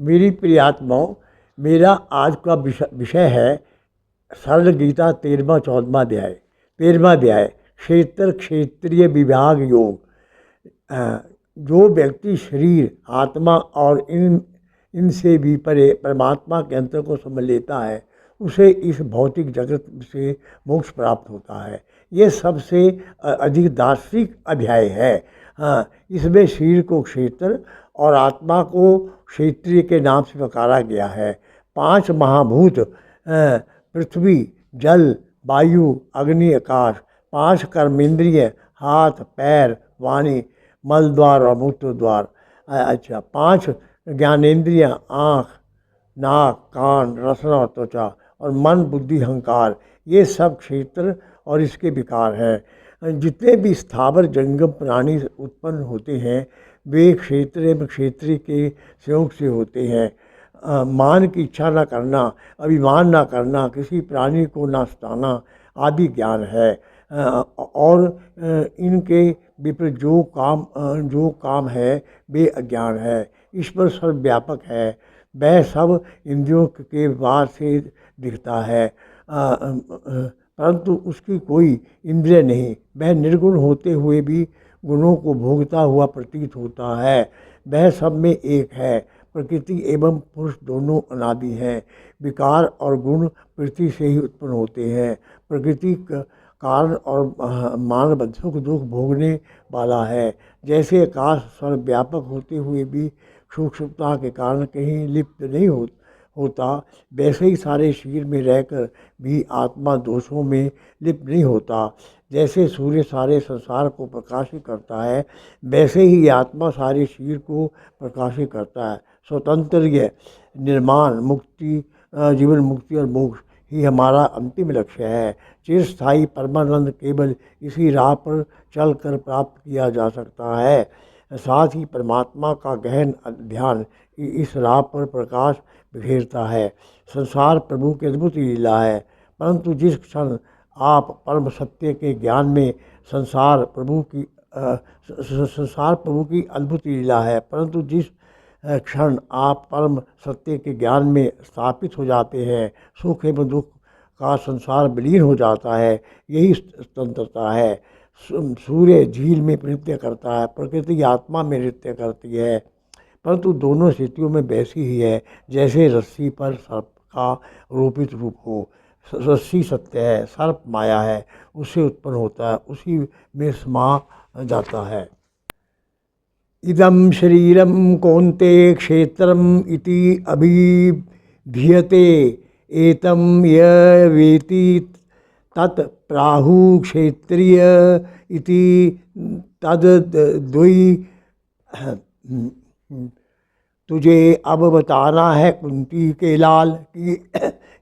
मेरी प्रियात्माओं, मेरा आज का विषय है सरल गीता 13वां अध्याय क्षेत्र क्षेत्रीय विभाग योग। जो व्यक्ति शरीर, आत्मा और इनसे भी परे परमात्मा के अंतर को समझ लेता है, उसे इस भौतिक जगत से मोक्ष प्राप्त होता है। ये सबसे अधिक दार्शनिक अध्याय है। हाँ, इसमें शरीर को क्षेत्र और आत्मा को क्षेत्रीय के नाम से पुकारा गया है। 5 महाभूत पृथ्वी, जल, वायु, अग्नि, आकाश, 5 कर्मेंद्रिय हाथ, पैर, वाणी, मल द्वार और मूत्र द्वार। 5 ज्ञानेंद्रियाँ आँख, नाक, कान, रसना और त्वचा, और मन, बुद्धि, अहंकार, ये सब क्षेत्र और इसके विकार हैं। जितने भी स्थावर जंगम प्राणी उत्पन्न होते हैं वे क्षेत्र एवं क्षेत्रीय के संयोग से होते हैं। मान की इच्छा न करना, अभिमान न करना, किसी प्राणी को न सताना आदि ज्ञान है। और इनके विपरीत जो काम है वे अज्ञान है। ईश्वर सर्वव्यापक है, वह सब इंद्रियों के वार से दिखता है, परंतु उसकी कोई इंद्रिय नहीं। वह निर्गुण होते हुए भी गुणों को भोगता हुआ प्रतीत होता है। वह सब में एक है। प्रकृति एवं पुरुष दोनों अनादि हैं। विकार और गुण प्रकृति से ही उत्पन्न होते हैं। प्रकृति कारण और मानव सुख दुख भोगने वाला है। जैसे आकाश सर्वव्यापक होते हुए भी सूक्ष्मता के कारण कहीं लिप्त नहीं होता, वैसे ही सारे शरीर में रहकर भी आत्मा दोषों में लिप्त नहीं होता। जैसे सूर्य सारे संसार को प्रकाशित करता है, वैसे ही आत्मा सारे शरीर को प्रकाशित करता है। स्वतंत्र निर्माण, मुक्ति, जीवन मुक्ति और मोक्ष ही हमारा अंतिम लक्ष्य है। चिरस्थायी परमानंद केवल इसी राह पर चलकर प्राप्त किया जा सकता है। साथ ही परमात्मा का गहन ध्यान इस राह पर प्रकाश बिखेरता है। संसार प्रभु की अद्भुत लीला है, परंतु जिस क्षण आप परम सत्य के ज्ञान में संसार प्रभु की अद्भुत लीला है, परंतु जिस क्षण आप परम सत्य के ज्ञान में स्थापित हो जाते हैं, सुख एवं दुख का संसार विलीन हो जाता है। यही स्वतंत्रता है। सूर्य झील में नृत्य करता है, प्रकृति आत्मा में नृत्य करती है, परंतु दोनों स्थितियों में वैसी ही है जैसे रस्सी पर सर्प का रोपित रूप हो। रस्सी सत्य है, सर्प माया है, उससे उत्पन्न होता है, उसी में समा जाता है। इदं शरीरं कौन्तेय क्षेत्रम् इति अभिधीयते, एतं य वेत्ति तत् प्राहुः क्षेत्रीय इति। तद्वै तुझे अब बताना है कुंती के लाल कि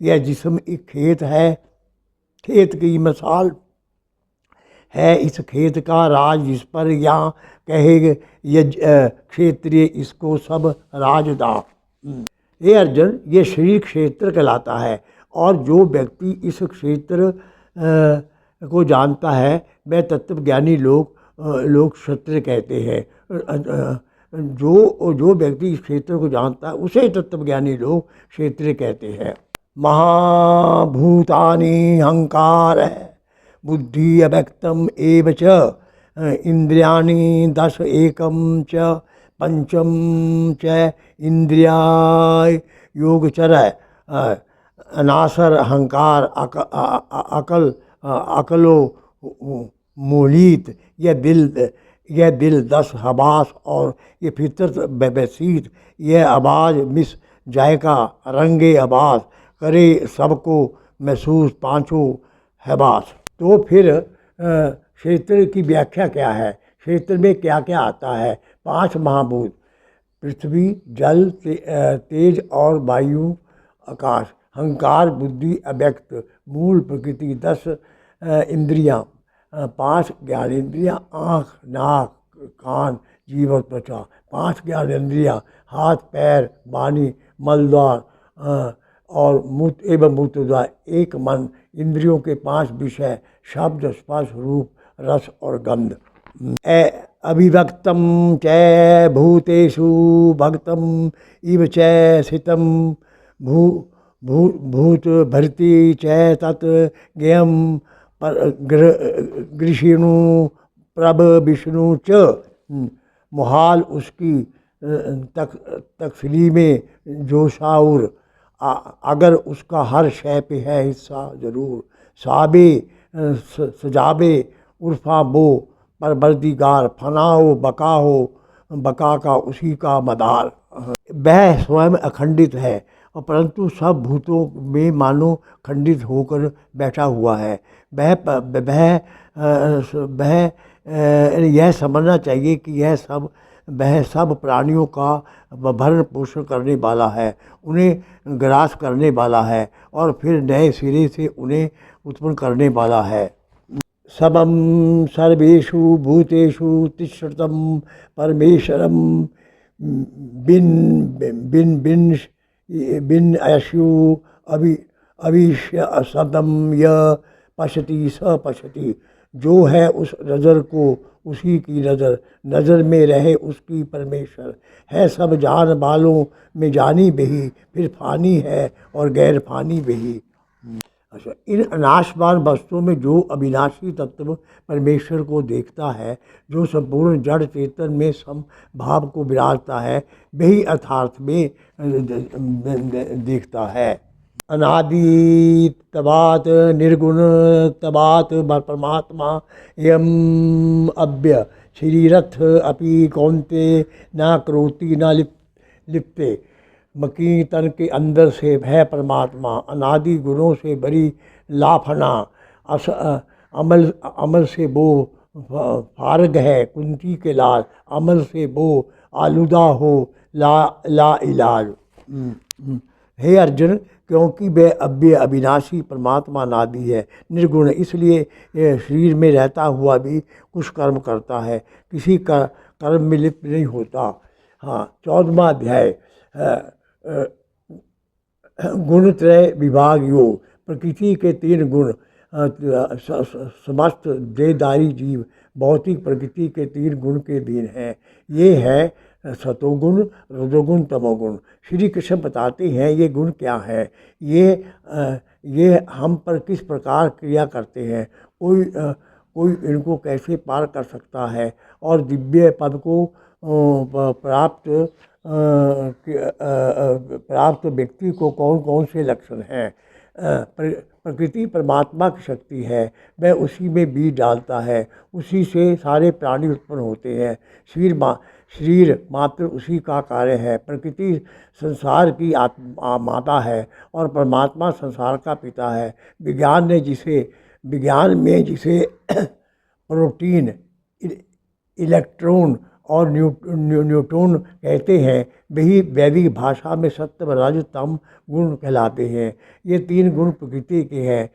यह जिस्म एक खेत है, खेत की मिसाल है। इस खेत का राज जिस पर यहाँ कहेगा यह क्षेत्रीय, इसको सब राजदा। ये अर्जुन, ये शरीर क्षेत्र कहलाता है, और जो व्यक्ति इस क्षेत्र को जानता है वह तत्वज्ञानी लोग क्षत्रिय कहते हैं। जो व्यक्ति इस क्षेत्र को जानता है उसे तत्वज्ञानी लोग क्षेत्रीय कहते हैं। महाभूतानि अहंकार बुद्धि अव्यक्तम एव च, इंद्रियाणि 10 एकम च पंचम च इंद्रियाय योगचर। अनासर अहंकार अकलो मोहित, यह दिल 10 हवास और ये फितरत व्यवसित, यह आवाज़ मिस जायका रंगे आवाज़ करे सबको महसूस 5 हवास। तो फिर क्षेत्र की व्याख्या क्या है? क्षेत्र में क्या क्या आता है? 5 महाभूत पृथ्वी, जल, तेज और वायु, आकाश, अहंकार, बुद्धि, अव्यक्त, मूल प्रकृति, 10 इंद्रियां, 5 ज्ञानेंद्रियां आँख, नाक, कान, जीभ और त्वचा, 5 ज्ञानेंद्रियां हाथ, पैर, वाणी, मलद्वार और मूत्र एवं मूत्र द्वार, 1 मन, इंद्रियों के 5 विषय शब्द, स्पर्श, रूप, रस और गंध। अभिव्यक्तं च भूतेषु भक्तम् इव च स्थितं भू भू भूत भर्ती च तत् ज्ञेयं गृषिणु प्रभ विष्णु च। मुहाल उसकी तकफीली में जोशाउर, अगर उसका हर शय पे है हिस्सा ज़रूर। साबे सजाबे उर्फा बो परवरदिगार, फनाओ बका हो बका का उसी का मदार। वह स्वयं अखंडित है और परंतु सब भूतों में मानो खंडित होकर बैठा हुआ है। वह यह समझना चाहिए कि वह सब प्राणियों का भरण पोषण करने वाला है, उन्हें ग्रास करने वाला है और फिर नए सिरे से उन्हें उत्पन्न करने वाला है। सबम सर्वेषु भूतेषु तिष्ठतं परमेश्वरं बिन बिन बिन बिन अयशु अविश्य शब्दम य पश्यति स पश्यति। जो है उस नज़र को उसी की नज़र में रहे उसकी परमेश्वर है। सब जान वालों में जानी बही, फिर फानी है और गैर फानी बही। अच्छा, इन अनाशवान वस्तुओं में जो अविनाशी तत्व परमेश्वर को देखता है, जो संपूर्ण जड़ चेतन में समभाव को विराजता है, वही अर्थार्थ में देखता है। अनादि तबात निर्गुण तबात परमात्मा एवं अव्य शरीरथ अपि कौन्ते न करोति न लिप्ते। मकी तन के अंदर से भय परमात्मा अनादि गुणों से बड़ी लाफना अमल से वो फारग है। कुंती के लाल अमल से वो आलूदा हो ला इलाज। हे अर्जुन, क्योंकि वह अव्यय अविनाशी परमात्मा नादि है, निर्गुण, इसलिए शरीर में रहता हुआ भी कुछ कर्म करता है, किसी का कर्म में लिप्त नहीं होता। हाँ, 14वां अध्याय गुणत्रय विभाग योग। प्रकृति के 3 गुण, समस्त देहधारी जीव भौतिक प्रकृति के 3 गुण के अधीन हैं। ये है सतोगुण, रजोगुण, तमोगुण। श्री कृष्ण बताते हैं ये गुण क्या है, ये हम पर किस प्रकार क्रिया करते हैं, कोई इनको कैसे पार कर सकता है और दिव्य पद को प्राप्त व्यक्ति को कौन कौन से लक्षण हैं। प्रकृति परमात्मा की शक्ति है, वह उसी में बीज डालता है, उसी से सारे प्राणी उत्पन्न होते हैं। शरीर मात्र उसी का कार्य है। प्रकृति संसार की माता है और परमात्मा संसार का पिता है। विज्ञान में जिसे प्रोटीन, इलेक्ट्रॉन और न्यूट्रॉन कहते हैं, वही वैदिक भाषा में सत्व रज तम गुण कहलाते हैं। ये 3 गुण प्रकृति के हैं।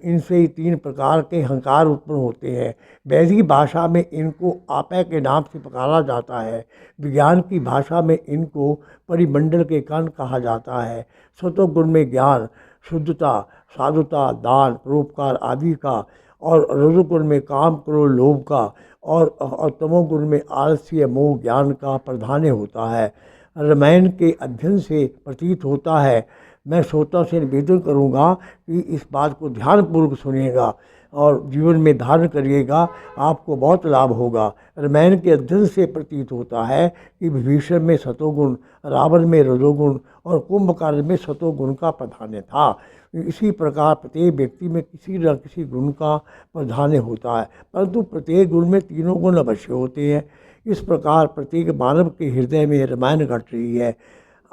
इनसे ही 3 प्रकार के अहंकार उत्पन्न होते हैं। वैदिक भाषा में इनको आपे के नाम से पुकारा जाता है। विज्ञान की भाषा में इनको परिमंडल के कण कहा जाता है। सत्वगुण में ज्ञान, शुद्धता, साधुता, दान, परोपकार आदि का, और रजोगुण में काम, क्रोध, लोभ का, और तमोगुण में आलस्य, मोह, ज्ञान का प्राधान्य होता है। रामायण के अध्ययन से प्रतीत होता है, मैं श्रोता से निवेदन करूँगा कि इस बात को ध्यानपूर्वक सुनिएगा और जीवन में धारण करिएगा, आपको बहुत लाभ होगा। रामायण के अध्ययन से प्रतीत होता है कि विभीषण में सतोगुण, रावण में रजोगुण और कुंभकर्ण में सतोगुण का प्राधान्य था। इसी प्रकार प्रत्येक व्यक्ति में किसी न किसी गुण का प्राधान्य होता है, परंतु प्रत्येक गुण में 3 गुण अवश्य होते हैं। इस प्रकार प्रत्येक मानव के हृदय में रामायण घट रही है।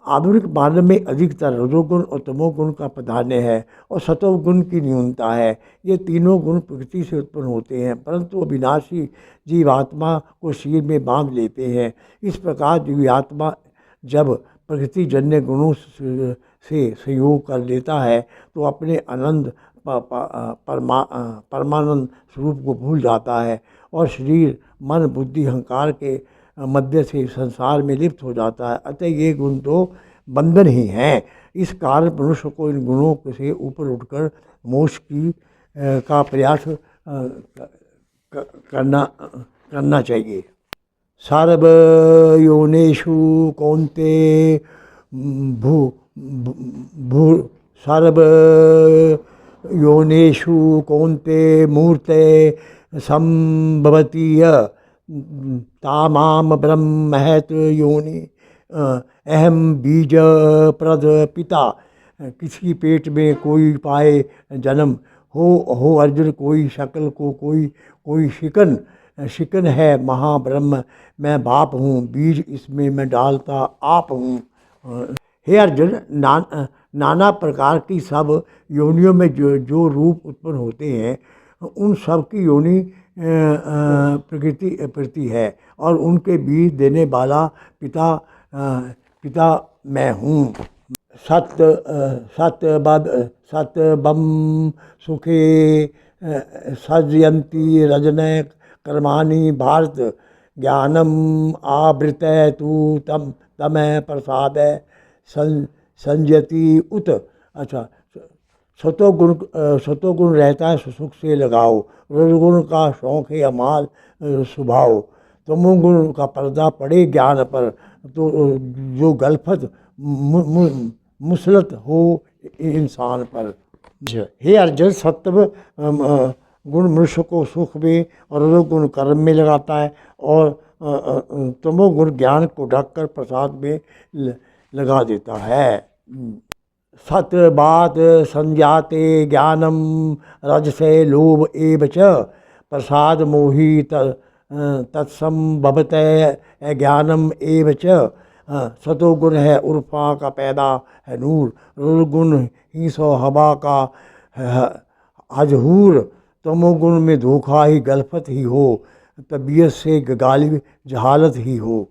आधुनिक मानव में अधिकतर रजोगुण और तमोगुण का प्राधान्य है और सतोगुण की न्यूनता है। ये 3 गुण प्रकृति से उत्पन्न होते हैं, परंतु अविनाशी जीवात्मा को शरीर में बांध लेते हैं। इस प्रकार जीवात्मा जब प्रकृति जन्य गुणों से संयोग कर लेता है तो अपने आनंद परमानंद स्वरूप को भूल जाता है और शरीर, मन, बुद्धि, अहंकार के मध्य से संसार में लिप्त हो जाता है। अतः ये गुण तो बंधन ही हैं। इस कारण मनुष्य को इन गुणों से ऊपर उठकर मोक्ष का प्रयास करना चाहिए। सर्वयोनिषु कौन्ते भू भू सर्वयोनिषु कौन्ते मूर्ते संभवति तामाम ब्रह्महत योनि अहम बीज प्रद पिता। किसी पेट में कोई पाए जन्म हो अर्जुन, कोई शकल को कोई शिकन है महाब्रह्म, मैं बाप हूँ, बीज इसमें मैं डालता आप हूँ। हे अर्जुन, नाना प्रकार की सब योनियों में जो रूप उत्पन्न होते हैं, उन सब की योनि प्रकृति है और उनके बीज देने वाला पिता मैं हूँ। सत्यबम सुखे सजयंती रजन कर्माणि भारत, ज्ञानम आवृत तू तमः प्रसाद संजति उत। अच्छा, सतोगुण रहता है सुख से लगाओ, रजोगुण का शौक है अमाल स्वभाव, तमोगुण का पर्दा पड़े ज्ञान पर, तो जो गलफत मुसलत हो इंसान पर। हे अर्जुन, सत्व गुण मनुष्य को सुख में और रजोगुण कर्म में लगाता है और तमोगुण ज्ञान को ढककर प्रसाद में लगा देता है। सत्यवाद संजाते ज्ञानम रजसे लोभ एव च, प्रसाद मोहि तत्संभवत ज्ञानम एव च। सतोगुण है उर्फा का पैदा है नूर, रजोगुण ही सो हवा का हजहूर, तमोगुण में धोखा ही गलफत ही हो, तबीयत से गालिब जहालत ही हो।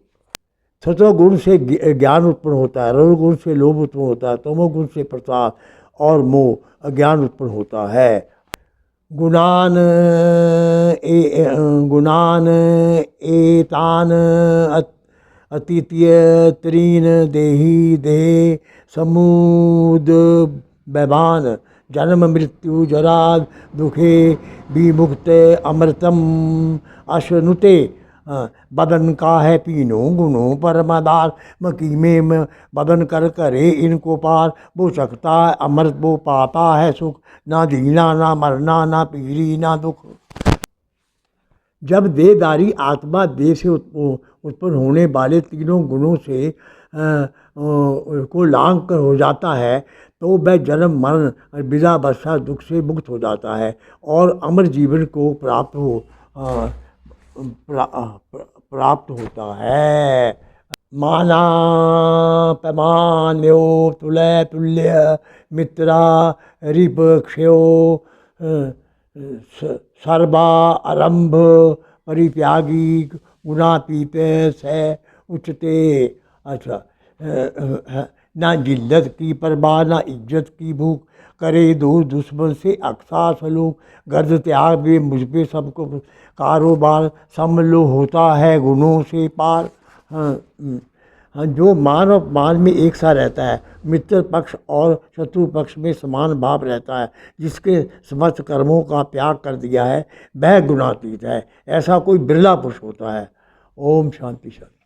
सतोगुण से ज्ञान उत्पन्न होता है, रजोगुण से लोभ उत्पन्न होता है, तमोगुण से प्रसाद और मोह अज्ञान उत्पन्न होता है। गुणान एतान अतीत्य त्रीन देही देह समुद बैबान, जन्म मृत्यु जरा दुखे विमुक्त अमृतम अश्नुते। बदन का है तीनों गुणों पर मदार, मकी में बदन कर करे इनको पार, वो सकता है अमृत वो पाता है सुख, ना जीना ना मरना ना पीड़ी ना दुख। जब देहधारी आत्मा देह से उत्पन्न होने वाले तीनों गुणों से को लांघ कर हो जाता है, तो वह जन्म मरण विदा वर्षा दुख से मुक्त हो जाता है और अमर जीवन को प्राप्त होता है। माना पैमान्यो तुलय तुल्य मित्रा रिप क्षयो सर्वा आरंभ परित्यागी गुणातीत से उच्चते। अच्छा, ना जिल्लत की परवाह ना इज्जत की भूख, करे दूर दुश्मन से अक्सा सलूक, गर्द त्याग भी मुझ पे सबको कारोबार, समलो होता है गुणों से पार। जो मान और मान में एक सा रहता है, मित्र पक्ष और शत्रु पक्ष में समान भाव रहता है, जिसके समस्त कर्मों का त्याग कर दिया है वह गुणातीत है। ऐसा कोई बिरला पुरुष होता है। ओम शांति शांति।